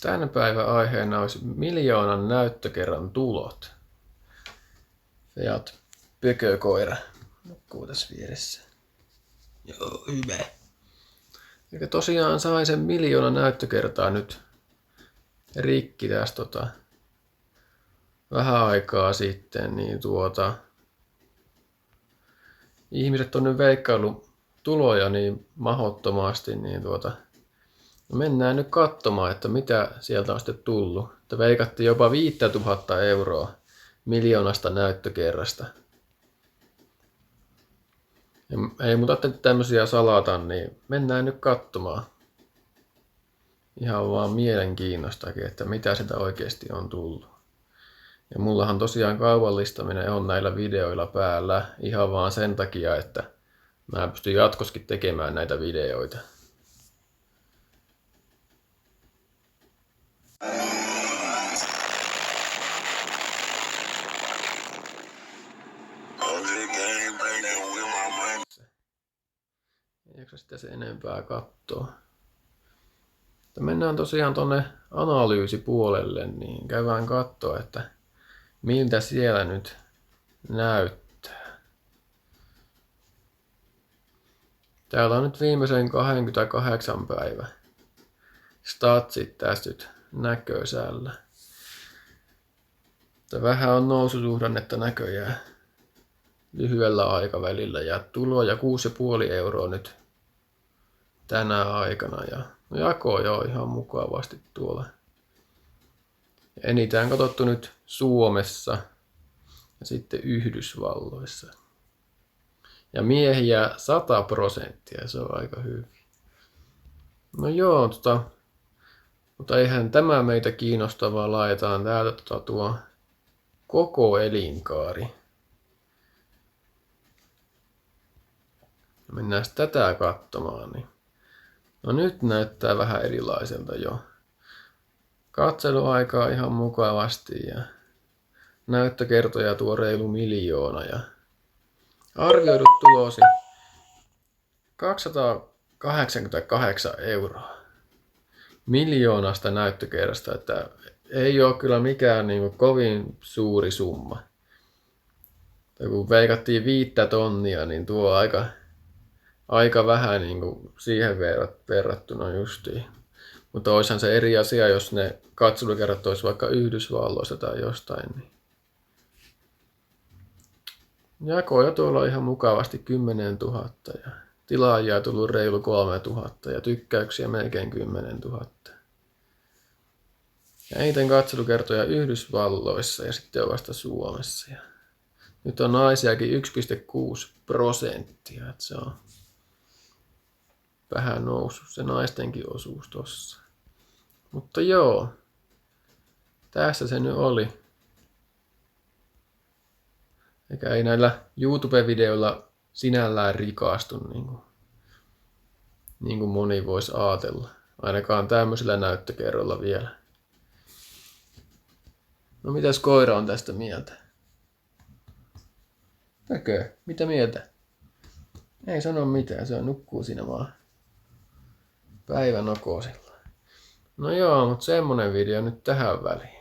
Tämän päivän aiheena olisi 1 000 000 näyttökerran tulot. Fiat Pökökoira nukkuu tässä vieressä. Joo, hyvä. Eli tosiaan sai sen 1 000 000 näyttökertaa nyt rikki tästä vähän aikaa sitten, niin ihmiset on nyt veikkaillut tuloja niin mahdottomasti, niin mennään nyt katsomaan, että mitä sieltä on sitten tullut. Että veikattiin jopa 5 000 euroa 1 000 000 näyttökerrasta. Ja ei muuta tämmöisiä salata, niin mennään nyt katsomaan. Ihan vaan mielenkiinnostakin, että mitä sitä oikeasti on tullut. Ja mullahan tosiaan kaupallistaminen on näillä videoilla päällä ihan vaan sen takia, että mä pystyn jatkossakin tekemään näitä videoita. Ei jaksa sitä sen enempää katsoa. Mennään tosiaan tonne analyysipuolelle, niin käydään katsoa, että miltä siellä nyt näyttää. Täällä on nyt viimeisen 28 päivä statsit tässä nyt näköisellä. Vähän on noususuhdannetta näköjään lyhyellä aikavälillä ja tuloja 6,5 euroa nyt tänä aikana ja jako jo ihan mukavasti tuolla. Eniten katsottu nyt Suomessa ja sitten Yhdysvalloissa. Ja miehiä 100%, se on aika hyvin. No joo, mutta eihän tämä meitä kiinnostavaa, laitetaan täältä tuo koko elinkaari. Mennään tätä katsomaan. Niin. No nyt näyttää vähän erilaiselta jo. Katseluaikaa ihan mukavasti ja näyttökertoja tuo reilu 1 000 000 ja arvioidut tulosi 288 euroa 1 000 000 näyttökerrasta, että ei ole kyllä mikään niin kovin suuri summa. Ja kun veikattiin 5 000, niin tuo aika vähän niin kuin siihen verrattuna justiin. Mutta olisihan se eri asia, jos ne katselukerrat olisi vaikka Yhdysvalloista tai jostain. Niin. Jakoja tuolla on ihan mukavasti 10 000 ja tilaajia tullut reilu 3 000 ja tykkäyksiä melkein 10 000. Ja eniten katselukertoja Yhdysvalloissa ja sitten on vasta Suomessa. Ja nyt on naisiakin 1,6%, että se on vähän noussut se naistenkin osuus tossa. Mutta joo, tässä se nyt oli. Eikä ei näillä YouTube-videoilla sinällään rikastu niin kuin moni voisi ajatella. Ainakaan tämmöisellä näyttökerrolla vielä. No mitäs koira on tästä mieltä? Pökö, mitä mieltä? Ei sano mitään, se nukkuu siinä vaan päivänokosilla. No joo, mutta semmonen video nyt tähän väliin.